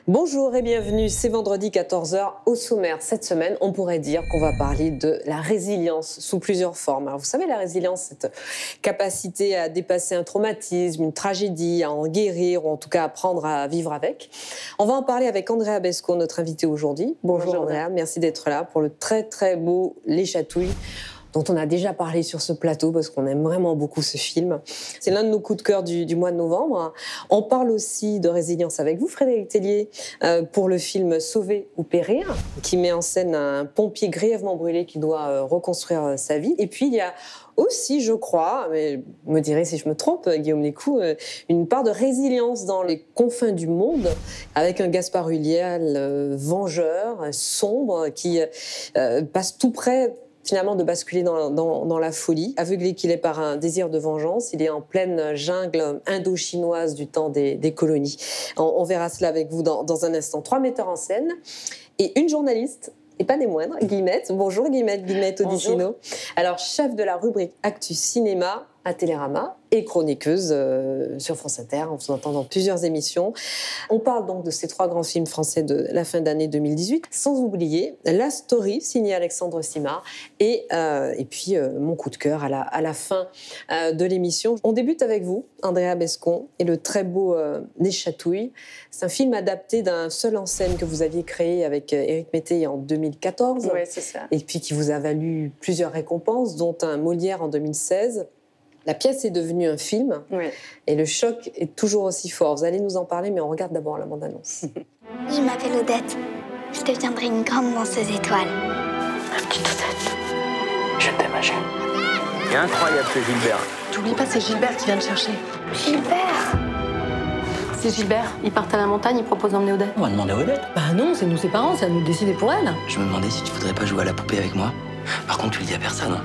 Bonjour et bienvenue, c'est vendredi 14 h au sommaire. Cette semaine, on pourrait dire qu'on va parler de la résilience sous plusieurs formes. Alors, vous savez, la résilience, cette capacité à dépasser un traumatisme, une tragédie, à en guérir ou en tout cas apprendre à vivre avec. On va en parler avec Andrea Bescot, notre invitée aujourd'hui. Bonjour Andrea, merci d'être là pour le très très beau Les Chatouilles, dont on a déjà parlé sur ce plateau parce qu'on aime vraiment beaucoup ce film. C'est l'un de nos coups de cœur du mois de novembre. On parle aussi de résilience avec vous, Frédéric Tellier, pour le film Sauver ou périr, qui met en scène un pompier grièvement brûlé qui doit reconstruire sa vie. Et puis il y a aussi, je crois, mais me direz si je me trompe, Guillaume Lécoux, une part de résilience dans les confins du monde, avec un Gaspard Ulliel vengeur, sombre, qui passe tout près finalement de basculer dans la folie. Aveuglé qu'il est par un désir de vengeance, il est en pleine jungle indo-chinoise du temps des colonies. On verra cela avec vous dans un instant. 3 metteurs en scène et une journaliste, et pas des moindres, Guillemette. Bonjour Guillemette Odissino. Alors, chef de la rubrique Actu Cinéma à Télérama et chroniqueuse sur France Inter, on vous entend dans plusieurs émissions. On parle donc de ces 3 grands films français de la fin d'année 2018, sans oublier La Story, signée Alexandre Simard, et puis mon coup de cœur à la fin de l'émission. On débute avec vous, Andrea Bescot, et le très beau Les Chatouilles. C'est un film adapté d'un seul en scène que vous aviez créé avec Éric Métayer en 2014. Oui, c'est ça. Et puis qui vous a valu plusieurs récompenses, dont un Molière en 2016. La pièce est devenue un film, Oui. Et le choc est toujours aussi fort. Vous allez nous en parler, mais on regarde d'abord la bande-annonce. Je m'appelle Odette. Je deviendrai une grande danseuse étoile. Ma petite Odette, je t'aime, ma chérie. C'est incroyable ce Gilbert. T'oublies pas, c'est Gilbert qui vient te chercher. Gilbert! C'est Gilbert, ils partent à la montagne, ils proposent d'emmener Odette. On va demander à Odette. Bah non, c'est nous ses parents, c'est à nous de décider pour elle. Je me demandais si tu voudrais pas jouer à la poupée avec moi. Par contre, tu le dis à personne.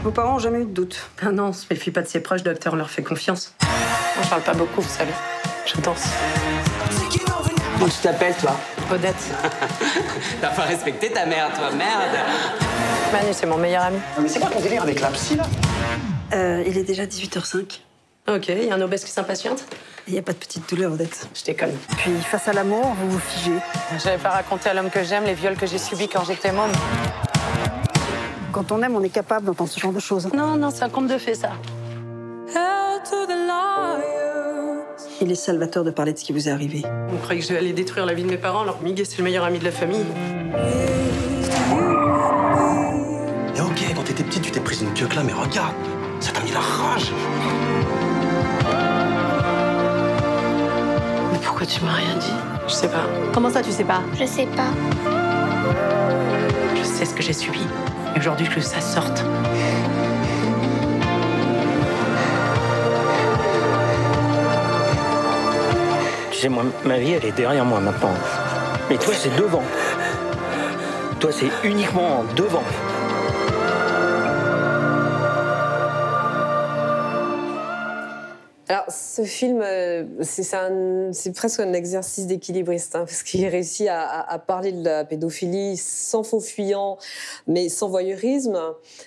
Vos parents ont jamais eu de doute. Ah non, on se méfie pas de ses proches, docteur, on leur fait confiance. Moi, je parle pas beaucoup, vous savez. Je danse. Comment tu t'appelles, toi? Odette. T'as pas respecté ta mère, toi, merde. Manu, c'est mon meilleur ami. Mais c'est quoi ton délire avec la psy, là? Il est déjà 18h05. Ok, il y a un obèse qui s'impatiente. Il n'y a pas de petite douleur, Odette. Je déconne. Puis, face à l'amour, vous vous figez. J'avais pas raconté à l'homme que j'aime les viols que j'ai subis quand j'étais môme. Quand on aime, on est capable d'entendre ce genre de choses. Non, c'est un conte de fées, ça. Il est salvateur de parler de ce qui vous est arrivé. On croyait que je vais aller détruire la vie de mes parents, alors que Miguel, c'est le meilleur ami de la famille. Et ok, quand t'étais petite, tu t'es prise une pioque là, mais regarde, ça t'a mis la rage. Mais pourquoi tu m'as rien dit? Je sais pas. Comment ça, tu sais pas? Je sais pas. Je sais ce que j'ai subi. Et aujourd'hui, je veux que ça sorte. Tu sais, moi, ma vie, elle est derrière moi maintenant. Mais toi, c'est devant. Toi, c'est uniquement devant. Alors, ce film, c'est presque un exercice d'équilibriste, parce qu'il réussit à parler de la pédophilie sans faux fuyant, mais sans voyeurisme.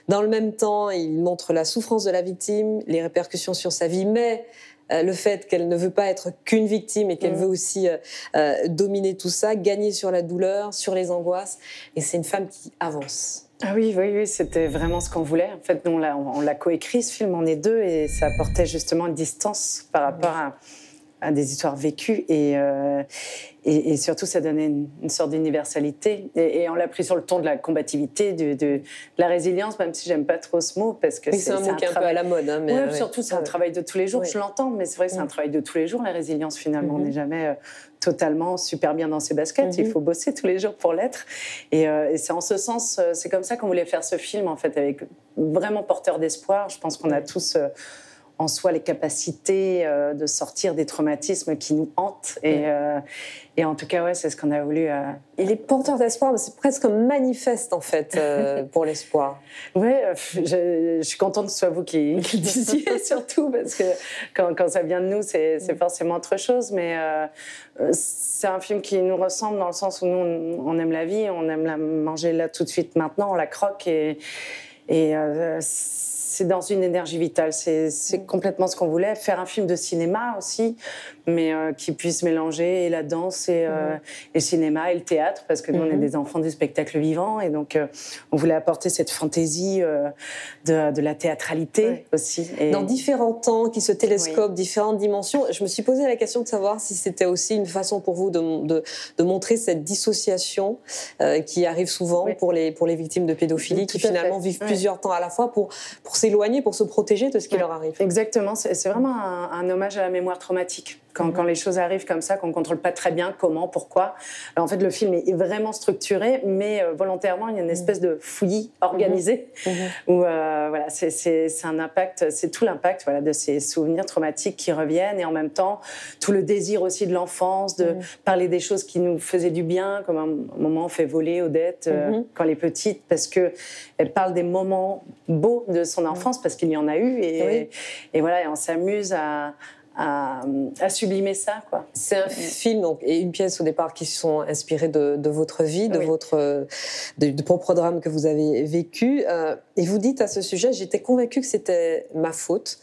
Dans le même temps, il montre la souffrance de la victime, les répercussions sur sa vie, mais le fait qu'elle ne veut pas être qu'une victime et qu'elle veut aussi dominer tout ça, gagner sur la douleur, sur les angoisses. Et c'est une femme qui avance. Ah oui, c'était vraiment ce qu'on voulait. En fait, nous, on l'a coécrit, ce film, on est 2, et ça apportait justement une distance par rapport à des histoires vécues, et surtout, ça donnait une sorte d'universalité. Et on l'a pris sur le ton de la combativité, de la résilience, même si j'aime pas trop ce mot, parce que c'est un mot qui est un peu à la mode. Mais ouais, surtout, c'est un travail de tous les jours, je l'entends, mais c'est vrai que c'est un travail de tous les jours, la résilience, finalement. On n'est jamais totalement super bien dans ses baskets, il faut bosser tous les jours pour l'être. Et c'est en ce sens, c'est comme ça qu'on voulait faire ce film, en fait, avec vraiment porteur d'espoir. Je pense qu'on a tous en soi les capacités de sortir des traumatismes qui nous hantent. Et en tout cas, ouais, c'est ce qu'on a voulu. Il est porteur d'espoir, mais c'est presque un manifeste, en fait, pour l'espoir. Oui, je suis contente que ce soit vous qui le disiez, surtout, parce que quand ça vient de nous, c'est forcément autre chose. Mais c'est un film qui nous ressemble dans le sens où nous, on aime la vie, on aime la manger là tout de suite maintenant, on la croque, et c'est dans une énergie vitale. C'est complètement ce qu'on voulait. Faire un film de cinéma aussi, mais qui puisse mélanger et la danse et le cinéma et le théâtre, parce que nous, on est des enfants du spectacle vivant, et donc on voulait apporter cette fantaisie de la théâtralité aussi. Et... Dans différents temps qui se télescopent, différentes dimensions, je me suis posé la question de savoir si c'était aussi une façon pour vous de montrer cette dissociation qui arrive souvent pour les victimes de pédophilie, qui finalement vivent plusieurs temps à la fois pour s'éloigner, pour se protéger de ce qui leur arrive. Exactement, c'est vraiment un hommage à la mémoire traumatique. Quand les choses arrivent comme ça, qu'on ne contrôle pas très bien comment, pourquoi. Alors, en fait, le film est vraiment structuré, mais volontairement, il y a une espèce de fouillis organisé où voilà, c'est un impact, c'est tout l'impact de ces souvenirs traumatiques qui reviennent, et en même temps, tout le désir aussi de l'enfance, de parler des choses qui nous faisaient du bien, comme un moment on fait voler Odette quand elle est petite, parce qu'elle parle des moments beaux de son enfance, parce qu'il y en a eu, et voilà, et on s'amuse à sublimer ça, quoi. C'est un film et une pièce au départ qui sont inspirées de votre vie, de propre drame que vous avez vécu. Et vous dites à ce sujet, j'étais convaincue que c'était ma faute.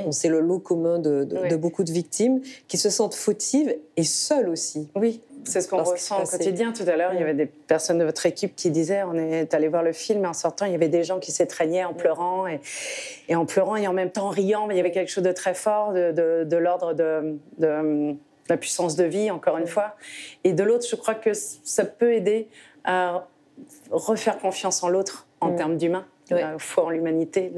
C'est le lot commun de beaucoup de victimes qui se sentent fautives et seules aussi. Oui. C'est ce qu'on ressent au quotidien. Tout à l'heure, il y avait des personnes de votre équipe qui disaient, on est allé voir le film, et en sortant, il y avait des gens qui s'étreignaient en pleurant, et en pleurant, et en même temps en riant, mais il y avait quelque chose de très fort, de l'ordre de la puissance de vie, encore une fois. Et de l'autre, je crois que ça peut aider à refaire confiance en l'autre, en termes d'humain, foi en l'humanité.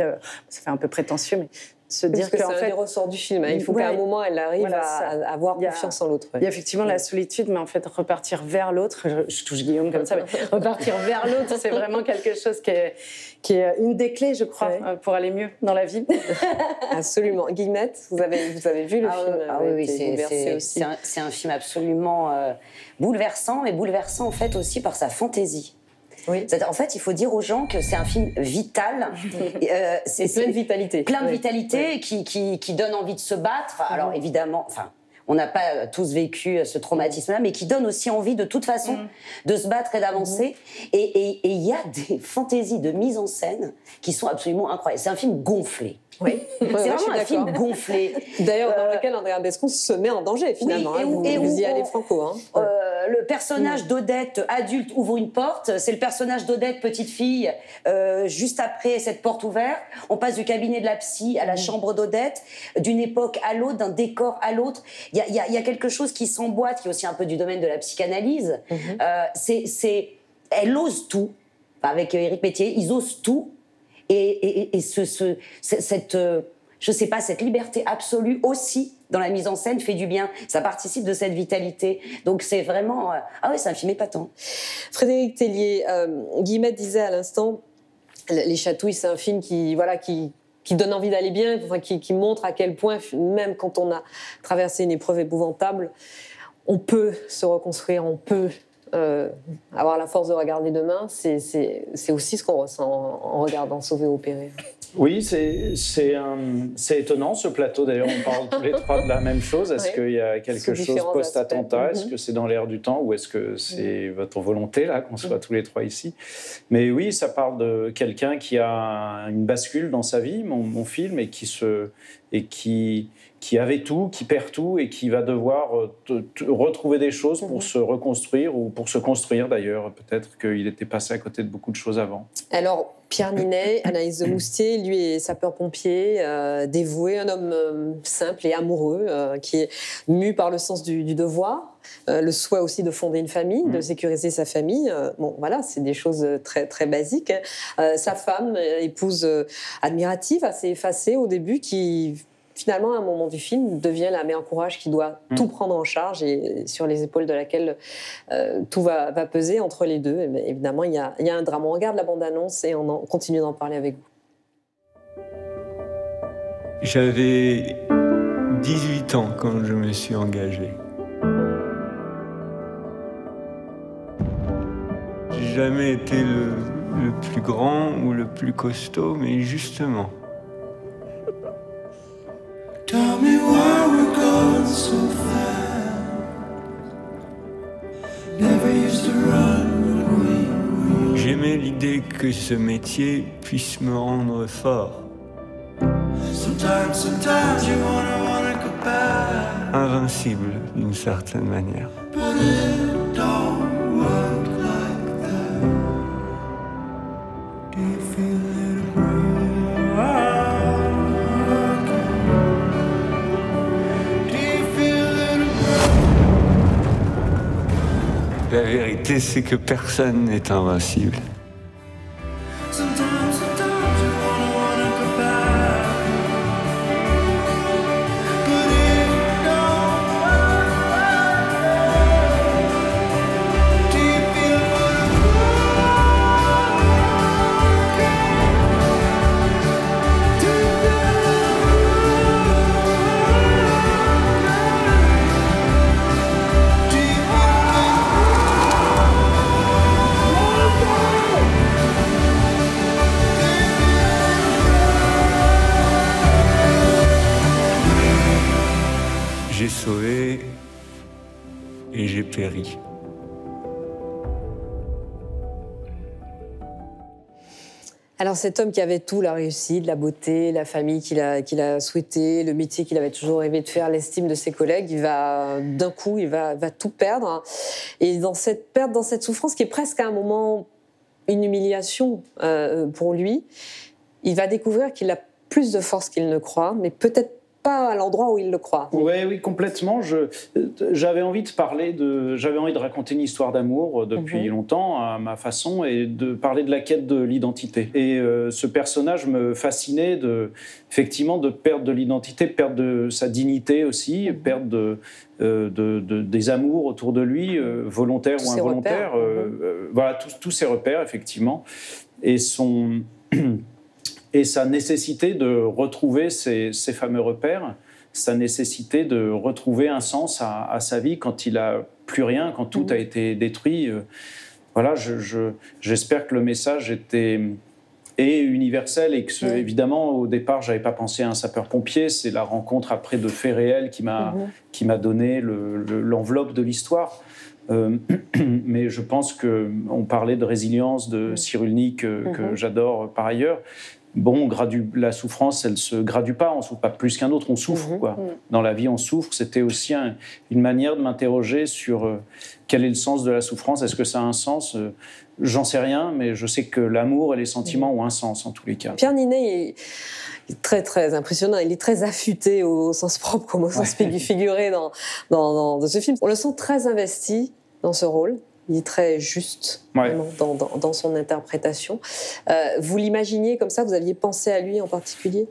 Ça fait un peu prétentieux, mais... se dire que c'est un des ressorts du film. Il faut qu'à un moment, elle arrive à avoir confiance en l'autre. Il y a effectivement la solitude, mais en fait, repartir vers l'autre, je touche Guillaume comme ça, mais repartir vers l'autre, c'est vraiment quelque chose qui est une des clés, je crois, pour aller mieux dans la vie. Absolument. Guillemette, vous avez vu le film? Oui, c'est un film absolument bouleversant, mais bouleversant en fait aussi par sa fantaisie. Oui. En fait, il faut dire aux gens que c'est un film vital. C'est plein de vitalité. Plein de vitalité qui donne envie de se battre. Alors évidemment, on n'a pas tous vécu ce traumatisme-là, mais qui donne aussi envie de toute façon de se battre et d'avancer. Et il y a des fantaisies de mise en scène qui sont absolument incroyables. C'est un film gonflé. Oui. C'est vraiment un film gonflé. D'ailleurs, dans lequel Andrea Bescon se met en danger, finalement. Vous y allez franco. Le personnage d'Odette adulte ouvre une porte. C'est le personnage d'Odette petite fille. Juste après cette porte ouverte, on passe du cabinet de la psy à la chambre d'Odette, d'une époque à l'autre, d'un décor à l'autre. Il y a quelque chose qui s'emboîte, qui est aussi un peu du domaine de la psychanalyse. Elle ose tout. Avec Éric Métier, ils osent tout. Et cette je sais pas, cette liberté absolue aussi dans la mise en scène fait du bien. Ça participe de cette vitalité. Donc c'est vraiment... c'est un film épatant. Frédéric Tellier, Guillemette disait à l'instant, Les Chatouilles, c'est un film qui donne envie d'aller bien, qui montre à quel point, même quand on a traversé une épreuve épouvantable, on peut se reconstruire, on peut... avoir la force de regarder demain, c'est aussi ce qu'on ressent en regardant Sauver opérer. Oui, c'est étonnant ce plateau. D'ailleurs, on parle tous les trois de la même chose. Est-ce qu'il y a quelque chose post-attentat? Est-ce que c'est dans l'air du temps ou est-ce que c'est votre volonté là qu'on soit tous les trois ici? Mais oui, ça parle de quelqu'un qui a une bascule dans sa vie, mon film, et qui avait tout, qui perd tout et qui va devoir retrouver des choses pour se reconstruire ou pour se construire d'ailleurs. Peut-être qu'il était passé à côté de beaucoup de choses avant. Alors, Pierre Ninet, Anaïs de Moustier, lui est sapeur-pompier, dévoué, un homme simple et amoureux, qui est mu par le sens du devoir, le souhait aussi de fonder une famille, de sécuriser sa famille. Voilà, c'est des choses très, très basiques. Sa femme, épouse admirative, assez effacée au début, qui... finalement, à un moment du film, devient la mère courage qui doit tout prendre en charge et sur les épaules de laquelle tout va peser entre les deux. Et bien, évidemment, il y a un drame. On regarde la bande-annonce et on continue d'en parler avec vous. J'avais 18 ans quand je me suis engagé. J'ai jamais été le plus grand ou le plus costaud, mais justement... Tell me why we're going so fast. Never used to run when we... J'aimais l'idée que ce métier puisse me rendre fort. Sometimes you wanna go back. invincible d'une certaine manière. La vérité, c'est que personne n'est invincible. J'ai sauvé et j'ai péri. Alors cet homme qui avait tout, la réussite, la beauté, la famille qu'il a souhaité, le métier qu'il avait toujours rêvé de faire, l'estime de ses collègues, d'un coup, il va tout perdre. Et dans cette perte, dans cette souffrance qui est presque à un moment une humiliation pour lui, il va découvrir qu'il a plus de force qu'il ne croit, mais peut-être pas à l'endroit où il le croit. Oui, complètement. J'avais envie de raconter une histoire d'amour depuis longtemps à ma façon et de parler de la quête de l'identité. Et ce personnage me fascinait effectivement de perdre de l'identité, perdre de sa dignité aussi, perdre des amours autour de lui, volontaires ou involontaires. Voilà, tous ses repères, effectivement. Et sa nécessité de retrouver ces fameux repères, sa nécessité de retrouver un sens à sa vie quand il n'a plus rien, quand tout a été détruit. Voilà, j'espère que le message est universel et que, évidemment, au départ, je n'avais pas pensé à un sapeur-pompier. C'est la rencontre après de faits réels qui m'a donné l'enveloppe de l'histoire. Mais je pense qu'on parlait de résilience de Cyrulnik, que j'adore par ailleurs. Bon, la souffrance, elle ne se gradue pas, on ne souffre pas plus qu'un autre, on souffre. Quoi. Dans la vie, on souffre. C'était aussi une manière de m'interroger sur quel est le sens de la souffrance. Est-ce que ça a un sens ? J'en sais rien, mais je sais que l'amour et les sentiments ont un sens en tous les cas. Pierre Ninet est très, très impressionnant. Il est très affûté au sens propre comme au sens figuré dans ce film. On le sent très investi dans ce rôle. Il est très juste vraiment, dans son interprétation. Vous l'imaginiez comme ça ? Vous aviez pensé à lui en particulier ?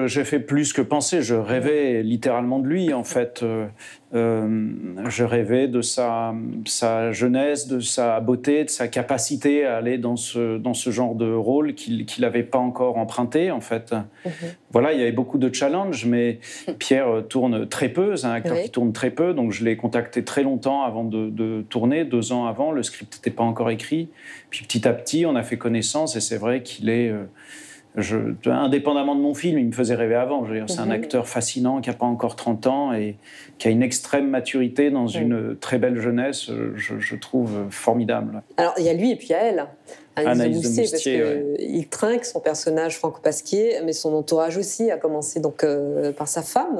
J'ai fait plus que penser. Je rêvais littéralement de lui, en fait. Je rêvais de sa jeunesse, de sa beauté, de sa capacité à aller dans ce genre de rôle qu'il n'avait pas encore emprunté, en fait. Voilà, il y avait beaucoup de challenges, mais Pierre tourne très peu. C'est un acteur qui tourne très peu, donc je l'ai contacté très longtemps avant de tourner, 2 ans avant. Le script n'était pas encore écrit. Puis petit à petit, on a fait connaissance, et c'est vrai qu'il est... indépendamment de mon film, il me faisait rêver avant. Je veux dire, c'est un acteur fascinant qui n'a pas encore 30 ans et qui a une extrême maturité dans une très belle jeunesse, je trouve formidable. Alors, il y a lui et puis il y a elle, Anaïs de Moustier, parce qu'il trinque son personnage Franck Pasquier, mais son entourage aussi a commencé donc, par sa femme,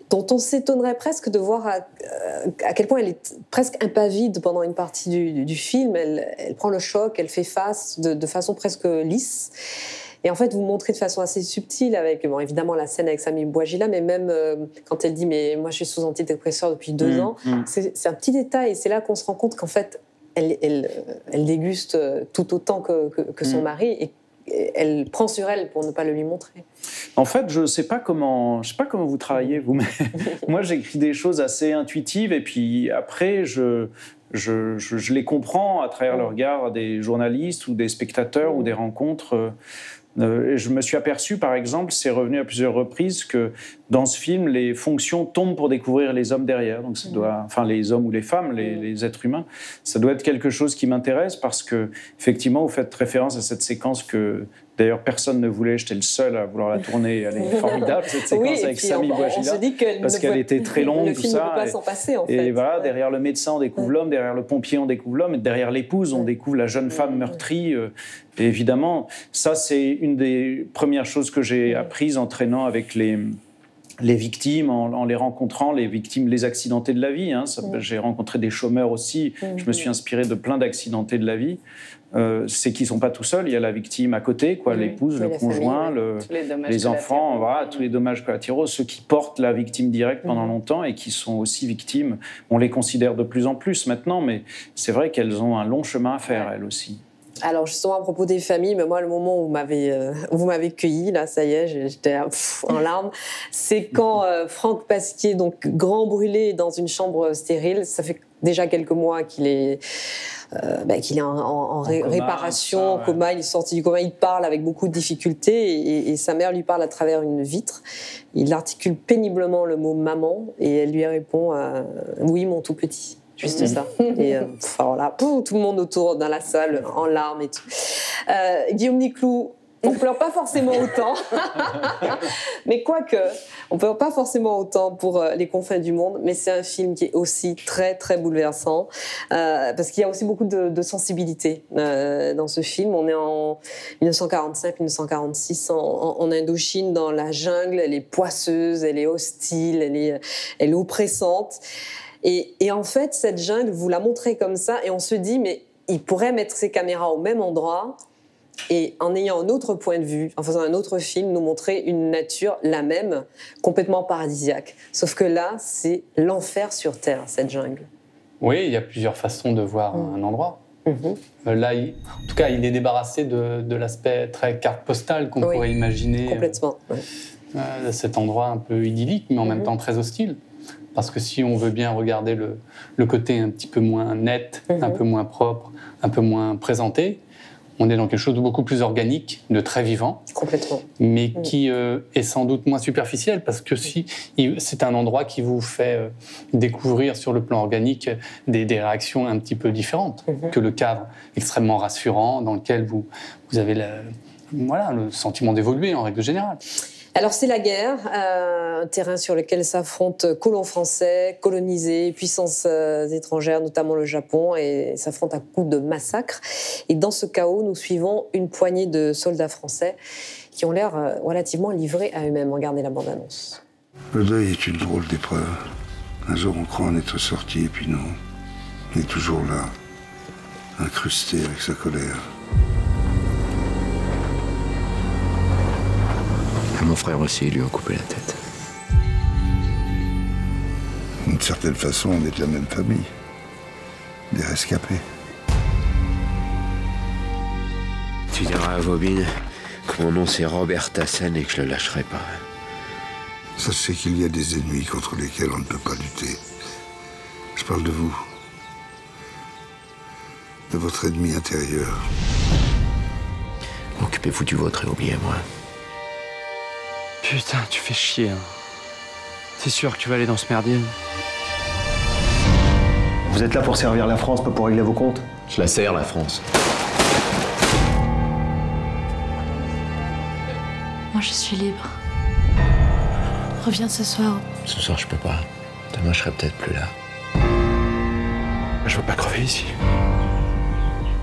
dont on s'étonnerait presque de voir à quel point elle est presque impavide pendant une partie du film. Elle prend le choc, elle fait face de façon presque lisse. Et en fait, vous montrez de façon assez subtile avec, bon, évidemment, la scène avec Samy Bouajila, mais même quand elle dit « mais moi, je suis sous antidépresseur depuis 2 ans », c'est un petit détail. Et c'est là qu'on se rend compte qu'en fait, elle déguste tout autant que son mari et elle prend sur elle pour ne pas le lui montrer. En fait, je sais pas comment vous travaillez, vous, mais moi, j'écris des choses assez intuitives et puis après, je les comprends à travers le regard des journalistes ou des spectateurs ou des rencontres. Je me suis aperçu, par exemple, c'est revenu à plusieurs reprises, que dans ce film, les fonctions tombent pour découvrir les hommes derrière. Donc ça doit, enfin les hommes ou les femmes, les êtres humains. Ça doit être quelque chose qui m'intéresse parce que, effectivement, vous faites référence à cette séquence que, d'ailleurs, personne ne voulait. J'étais le seul à vouloir la tourner. Elle est formidable, cette séquence avec Samy Bouajila. Parce qu'elle était très longue, tout ça. Le film ne peut pas s'en passer, en fait. Et voilà, derrière le médecin, on découvre l'homme. Derrière le pompier, on découvre l'homme. Et derrière l'épouse, on découvre la jeune femme meurtrie. Et évidemment, ça, c'est une des premières choses que j'ai apprises en traînant avec les victimes, en les rencontrant, les victimes, les accidentés de la vie. Hein. J'ai rencontré des chômeurs aussi. Je me suis inspiré de plein d'accidentés de la vie. C'est qu'ils ne sont pas tout seuls. Il y a la victime à côté, l'épouse, le conjoint, les enfants, voilà, tous les dommages collatéraux, ceux qui portent la victime directe pendant longtemps et qui sont aussi victimes. On les considère de plus en plus maintenant, mais c'est vrai qu'elles ont un long chemin à faire, elles aussi. Alors justement à propos des familles, mais moi le moment où vous m'avez cueilli, là ça y est, j'étais en larmes, c'est quand Franck Pasquier, donc grand brûlé dans une chambre stérile, ça fait déjà quelques mois qu'il est en réparation, en coma, il est sorti du coma, il parle avec beaucoup de difficultés et sa mère lui parle à travers une vitre. Il articule péniblement le mot maman et elle lui répond oui mon tout petit. Juste ça. Et voilà, tout le monde autour dans la salle, en larmes et tout. Guillaume Niclou, on pleure pas forcément autant. Mais quoique, on pleure pas forcément autant pour Les Confins du Monde, mais c'est un film qui est aussi très, très bouleversant. Parce qu'il y a aussi beaucoup de sensibilité dans ce film. On est en 1945-1946 en Indochine, dans la jungle. Elle est poisseuse, elle est hostile, elle est oppressante. Et en fait, cette jungle, vous la montrez comme ça, et on se dit, mais il pourrait mettre ses caméras au même endroit, et en ayant un autre point de vue, en faisant un autre film, nous montrer une nature, la même, complètement paradisiaque. Sauf que là, c'est l'enfer sur Terre, cette jungle. Oui, il y a plusieurs façons de voir un endroit. Là, en tout cas, il est débarrassé de l'aspect très carte postale qu'on pourrait imaginer. Complètement. Cet endroit un peu idyllique, mais en même temps très hostile. Parce que si on veut bien regarder le côté un petit peu moins net, un peu moins propre, un peu moins présenté, on est dans quelque chose de beaucoup plus organique, de très vivant. Complètement. Mais qui est sans doute moins superficiel, parce que c'est un endroit qui vous fait découvrir sur le plan organique des réactions un petit peu différentes que le cadre extrêmement rassurant dans lequel vous avez le sentiment d'évoluer en règle générale. Alors c'est la guerre, un terrain sur lequel s'affrontent colons français, colonisés, puissances étrangères, notamment le Japon, et s'affrontent à coups de massacres. Et dans ce chaos, nous suivons une poignée de soldats français qui ont l'air relativement livrés à eux-mêmes. Regardez la bande-annonce. Le deuil est une drôle d'épreuve. Un jour on croit en être sorti, et puis non. On est toujours là, incrusté avec sa colère. Mon frère aussi, lui ont coupé la tête. D'une certaine façon, on est de la même famille. Des rescapés. Tu diras à Vobine que mon nom c'est Robert Tassen et que je le lâcherai pas. Sachez qu'il y a des ennemis contre lesquels on ne peut pas lutter. Je parle de vous. De votre ennemi intérieur. Occupez-vous du vôtre et oubliez-moi. Putain, tu fais chier. Hein. C'est sûr que tu vas aller dans ce merdier. Vous êtes là pour servir la France, pas pour régler vos comptes. Je la sers, la France. Moi, je suis libre. Reviens ce soir. Ce soir, je peux pas. Demain, je serai peut-être plus là. Je veux pas crever ici.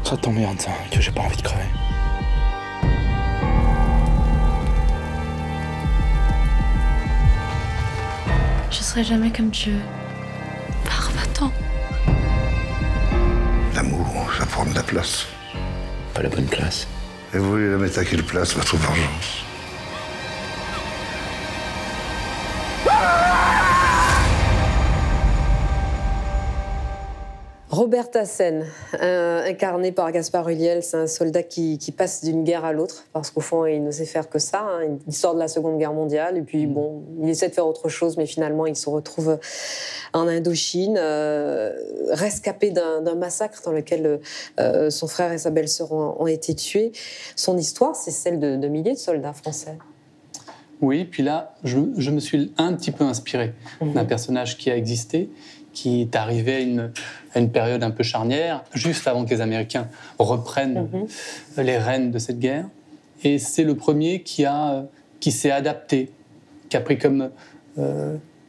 Ça t'emmerde, ça, que j'ai pas envie de crever. Je serai jamais comme Dieu. Pars, va-t'en. L'amour, ça prend de la place. Pas la bonne place. Et vous voulez la mettre à quelle place, votre vengeance? Robert Tassen, incarné par Gaspard Ulliel, c'est un soldat qui passe d'une guerre à l'autre, parce qu'au fond, il ne sait faire que ça. Hein. Il sort de la Seconde Guerre mondiale, et puis bon, il essaie de faire autre chose, mais finalement, il se retrouve en Indochine, rescapé d'un massacre dans lequel son frère et sa belle-sœur ont été tués. Son histoire, c'est celle de milliers de soldats français. Oui, puis là, je me suis un petit peu inspiré d'un personnage qui a existé, qui est arrivé à une période un peu charnière, juste avant que les Américains reprennent les rênes de cette guerre. Et c'est le premier qui s'est adapté, qui a pris comme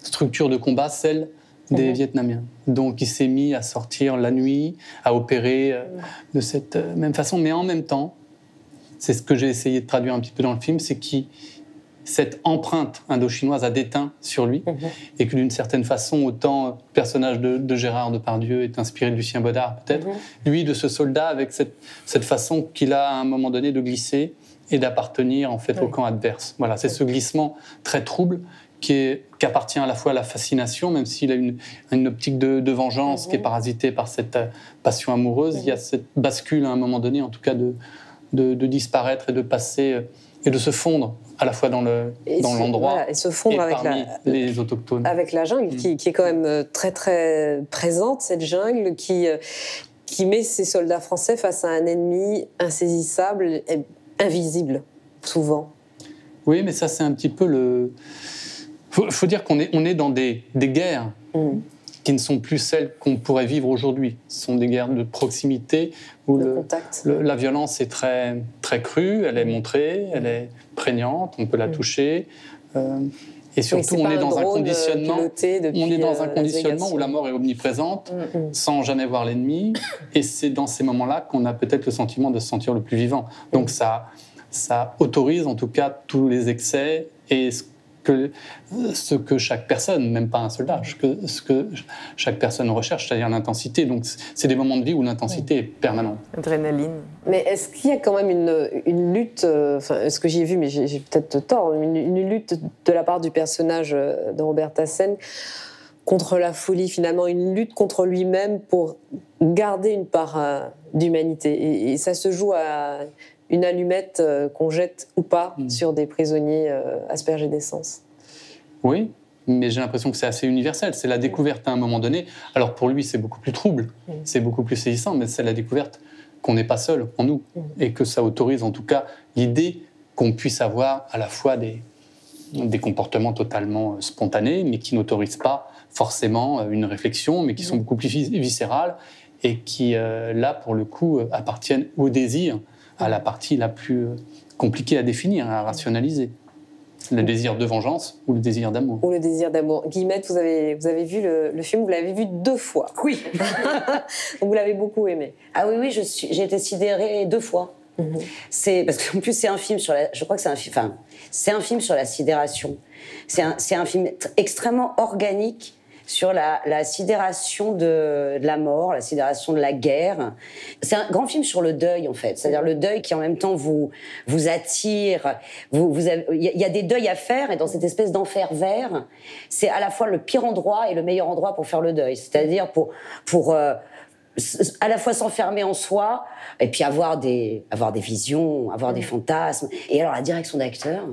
structure de combat celle des Vietnamiens. Donc il s'est mis à sortir la nuit, à opérer de cette même façon. Mais en même temps, c'est ce que j'ai essayé de traduire un petit peu dans le film, c'est qu'il cette empreinte indo-chinoise a déteint sur lui, et que d'une certaine façon, autant le personnage de Gérard Depardieu est inspiré de Lucien Baudard, peut-être, lui, de ce soldat, avec cette façon qu'il a à un moment donné de glisser et d'appartenir en fait au camp adverse. Voilà, c'est ce glissement très trouble qui appartient à la fois à la fascination, même s'il a une optique de vengeance qui est parasitée par cette passion amoureuse. Il y a cette bascule à un moment donné, en tout cas, de disparaître et de passer et de se fondre à la fois dans l'endroit voilà, et se fondre avec parmi les autochtones. Avec la jungle qui est quand même très très présente, cette jungle qui met ces soldats français face à un ennemi insaisissable et invisible, souvent. Oui, mais ça c'est un petit peu le... Faut dire qu'on est dans des guerres qui ne sont plus celles qu'on pourrait vivre aujourd'hui. Ce sont des guerres de proximité où la violence est très, très crue, elle est montrée, elle est prégnante, on peut la toucher. Et surtout, on est dans un conditionnement, où la mort est omniprésente, sans jamais voir l'ennemi. Et c'est dans ces moments-là qu'on a peut-être le sentiment de se sentir le plus vivant. Donc ça autorise en tout cas tous les excès et ce que chaque personne, même pas un soldat, ce que chaque personne recherche, c'est-à-dire l'intensité. Donc, c'est des moments de vie où l'intensité est permanente. Adrénaline. Mais est-ce qu'il y a quand même une lutte, ce que j'ai vu, mais j'ai peut-être tort, une lutte de la part du personnage de Robert Tassen contre la folie, finalement, une lutte contre lui-même pour garder une part d'humanité. Et ça se joue à une allumette qu'on jette ou pas sur des prisonniers aspergés d'essence. Oui, mais j'ai l'impression que c'est assez universel. C'est la découverte à un moment donné. Alors pour lui, c'est beaucoup plus trouble, c'est beaucoup plus saisissant, mais c'est la découverte qu'on n'est pas seul en nous et que ça autorise en tout cas l'idée qu'on puisse avoir à la fois des comportements totalement spontanés, mais qui n'autorisent pas forcément une réflexion, mais qui sont beaucoup plus viscérales et qui, là, pour le coup, appartiennent au désir, à la partie la plus compliquée à définir, à rationaliser. Le désir de vengeance ou le désir d'amour. Ou le désir d'amour. Guillemette, vous avez vu le film, vous l'avez vu 2 fois. Oui. Vous l'avez beaucoup aimé. Ah oui, j'ai été sidérée 2 fois. C'est parce qu'en plus c'est un film sur je crois que c'est un film. Enfin, c'est un film sur la sidération. C'est un film extrêmement organique sur la sidération de la mort, la sidération de la guerre. C'est un grand film sur le deuil, en fait. C'est-à-dire le deuil qui, en même temps, vous attire. Il y a des deuils à faire, et dans cette espèce d'enfer vert, c'est à la fois le pire endroit et le meilleur endroit pour faire le deuil. C'est-à-dire pour à la fois s'enfermer en soi et puis avoir des visions, avoir des fantasmes. Et alors la direction d'acteur,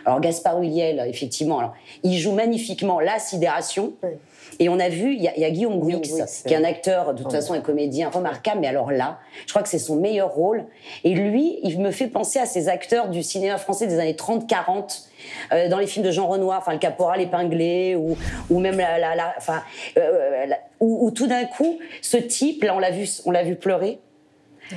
alors Gaspard Ulliel, effectivement, alors il joue magnifiquement la sidération. Et on a vu, il y a Guillaume Gouix, qui est un acteur, de toute façon un comédien remarquable, mais alors là, je crois que c'est son meilleur rôle. Et lui, il me fait penser à ces acteurs du cinéma français des années 30-40, dans les films de Jean Renoir, enfin le Caporal épinglé, ou même où tout d'un coup, ce type, là on l'a vu pleurer.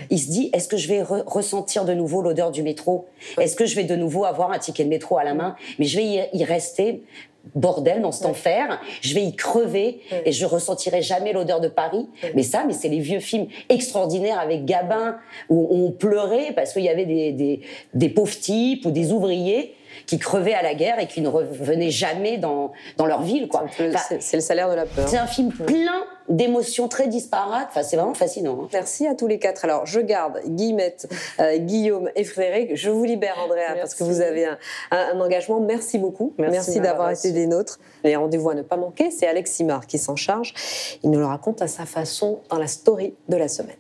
Il se dit, est-ce que je vais ressentir de nouveau l'odeur du métro ? Est-ce que je vais de nouveau avoir un ticket de métro à la main ? Mais je vais y rester, bordel, dans cet enfer. Je vais y crever et je ressentirai jamais l'odeur de Paris. Mais c'est les vieux films extraordinaires avec Gabin où on pleurait parce qu'il y avait des pauvres types ou des ouvriers qui crevaient à la guerre et qui ne revenaient jamais dans leur ville, quoi. C'est le salaire de la peur. C'est un film plein d'émotions très disparates. Enfin, c'est vraiment fascinant. Hein. Merci à tous les 4. Alors, je garde Guillemette, Guillaume et Frédéric. Je vous libère, Andrea, parce que vous avez un engagement. Merci beaucoup. Merci d'avoir été des nôtres. Les rendez-vous à ne pas manquer, c'est Alex Simard qui s'en charge. Il nous le raconte à sa façon dans la story de la semaine.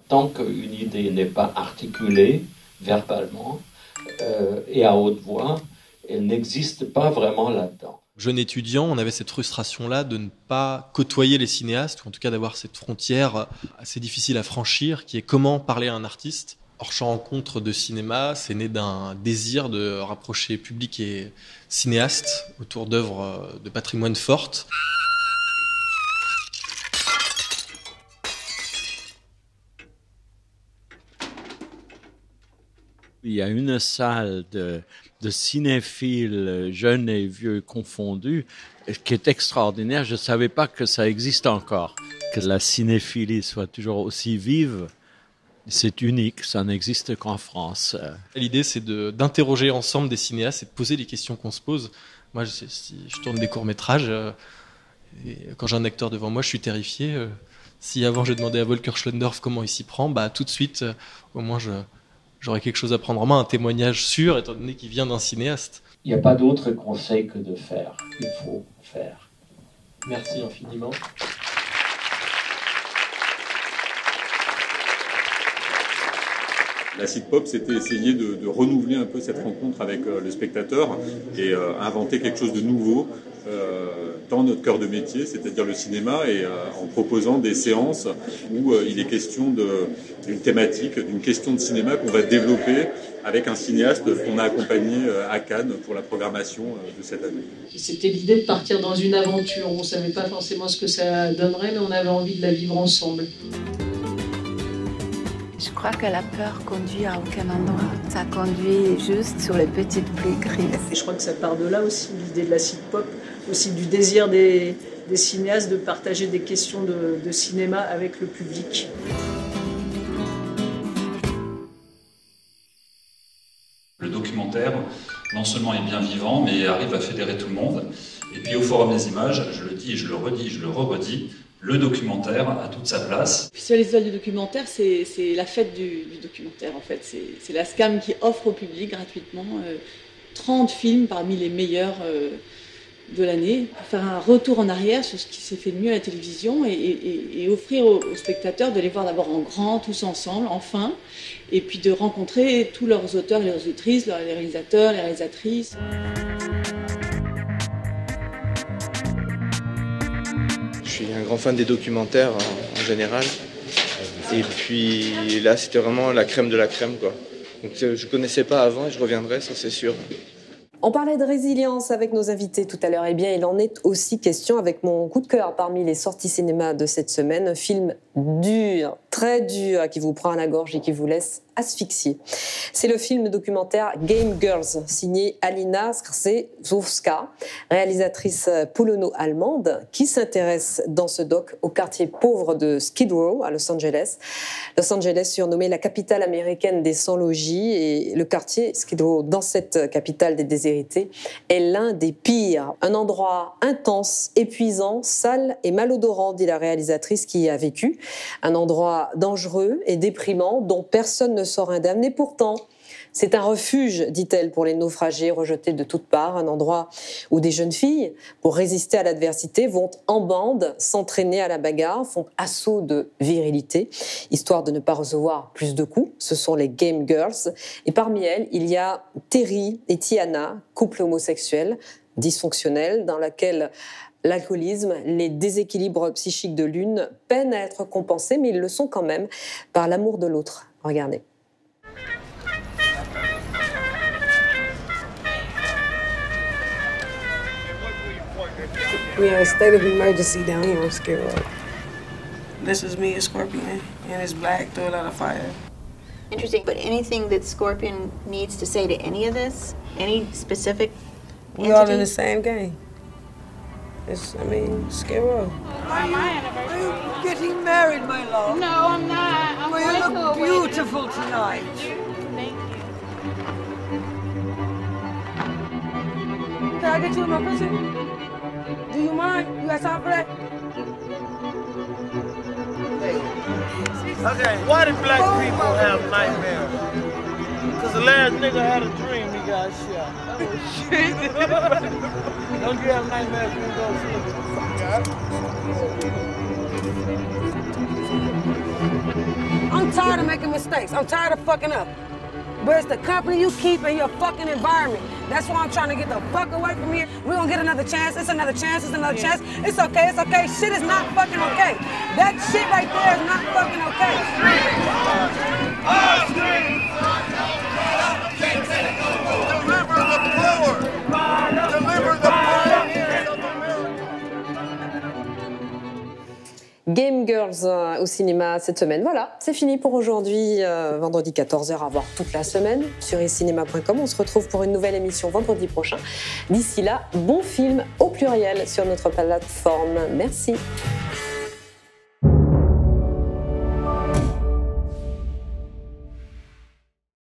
Tant qu'une idée n'est pas articulée verbalement, et à haute voix, elle n'existe pas vraiment là-dedans. Jeune étudiant, on avait cette frustration-là de ne pas côtoyer les cinéastes, ou en tout cas d'avoir cette frontière assez difficile à franchir, qui est comment parler à un artiste. Orchamps Rencontres de cinéma, c'est né d'un désir de rapprocher public et cinéaste autour d'œuvres de patrimoine fortes. Il y a une salle de cinéphiles, jeunes et vieux confondus, qui est extraordinaire. Je ne savais pas que ça existe encore, que la cinéphilie soit toujours aussi vive C'est unique, ça n'existe qu'en France. L'idée, c'est d'interroger ensemble des cinéastes et de poser les questions qu'on se pose. Moi, si je tourne des courts-métrages, et quand j'ai un acteur devant moi, je suis terrifié. Si avant j'ai demandé à Volker Schlöndorff comment il s'y prend, tout de suite, au moins j'aurais quelque chose à prendre en main, un témoignage sûr, étant donné qu'il vient d'un cinéaste. Il n'y a pas d'autre conseil que de faire. Il faut faire. Merci infiniment. L'acid pop, c'était essayer de renouveler un peu cette rencontre avec le spectateur et inventer quelque chose de nouveau dans notre cœur de métier, c'est-à-dire le cinéma, et en proposant des séances où il est question d'une thématique, d'une question de cinéma qu'on va développer avec un cinéaste qu'on a accompagné à Cannes pour la programmation de cette année. C'était l'idée de partir dans une aventure. On ne savait pas forcément ce que ça donnerait, mais on avait envie de la vivre ensemble. Je crois que la peur conduit à aucun endroit. Ça conduit juste sur les petites pluies grises. Et je crois que ça part de là aussi, l'idée de l'acid pop, aussi du désir des cinéastes de partager des questions de cinéma avec le public. Le documentaire, non seulement est bien vivant, mais arrive à fédérer tout le monde. Et puis au Forum des images, je le dis, je le redis, je le re-redis, le documentaire a toute sa place. Le Festival du documentaire, c'est la fête du documentaire en fait. C'est la SCAM qui offre au public gratuitement 30 films parmi les meilleurs de l'année, pour faire un retour en arrière sur ce qui s'est fait de mieux à la télévision et offrir aux spectateurs de les voir d'abord en grand, tous ensemble, enfin, et puis de rencontrer tous leurs auteurs et leurs autrices, les réalisateurs, les réalisatrices. Je suis un grand fan des documentaires en général. Et puis là, c'était vraiment la crème de la crème, quoi. Donc je ne connaissais pas avant et je reviendrai, ça c'est sûr. On parlait de résilience avec nos invités tout à l'heure. Eh bien, il en est aussi question avec mon coup de cœur parmi les sorties cinéma de cette semaine. Un film dur, très dur, qui vous prend à la gorge et qui vous laisse asphyxié. C'est le film documentaire Game Girls, signé Alina Skrzydłowska, réalisatrice polono-allemande, qui s'intéresse dans ce doc au quartier pauvre de Skid Row, à Los Angeles. Los Angeles, surnommée la capitale américaine des sans-logis, et le quartier Skid Row, dans cette capitale des déshérités, est l'un des pires. Un endroit intense, épuisant, sale et malodorant, dit la réalisatrice qui y a vécu. Un endroit dangereux et déprimant dont personne ne sort indemne. Et pourtant, c'est un refuge, dit-elle, pour les naufragés rejetés de toutes parts. Un endroit où des jeunes filles, pour résister à l'adversité, vont en bande s'entraîner à la bagarre, font assaut de virilité, histoire de ne pas recevoir plus de coups. Ce sont les Game Girls. Et parmi elles, il y a Terry et Tiana, couple homosexuel, dysfonctionnel, dans lequel l'alcoolisme, les déséquilibres psychiques de l'une peinent à être compensés, mais ils le sont quand même par l'amour de l'autre. Regardez. We are in a state of emergency down here on Skid Row. This is me, a Scorpion, and it's black, throw it out of fire. Interesting, but anything that Scorpion needs to say to any of this? Any specific We all in the same game. Skid Row. My anniversary. Are you getting married, my love? No, I'm not. I'm well, you look beautiful tonight. Thank you. Can I get you in my picture? Do you mind? You got time for that? Okay, why do black people have nightmares? Because the last nigga had a dream he got shot. Don't you have nightmares when you go sleep? I'm tired of making mistakes. I'm tired of fucking up. But it's the company you keep in your fucking environment. That's why I'm trying to get the fuck away from here. We're gonna get another chance. It's another chance. It's another chance. It's okay. It's okay. Shit is not fucking okay. That shit right there is not fucking okay. Deliver the poor. Deliver the poor. Game Girls au cinéma cette semaine. Voilà, c'est fini pour aujourd'hui. Vendredi 14h, à voir toute la semaine sur icinema.com. On se retrouve pour une nouvelle émission vendredi prochain. D'ici là, bon film au pluriel sur notre plateforme. Merci.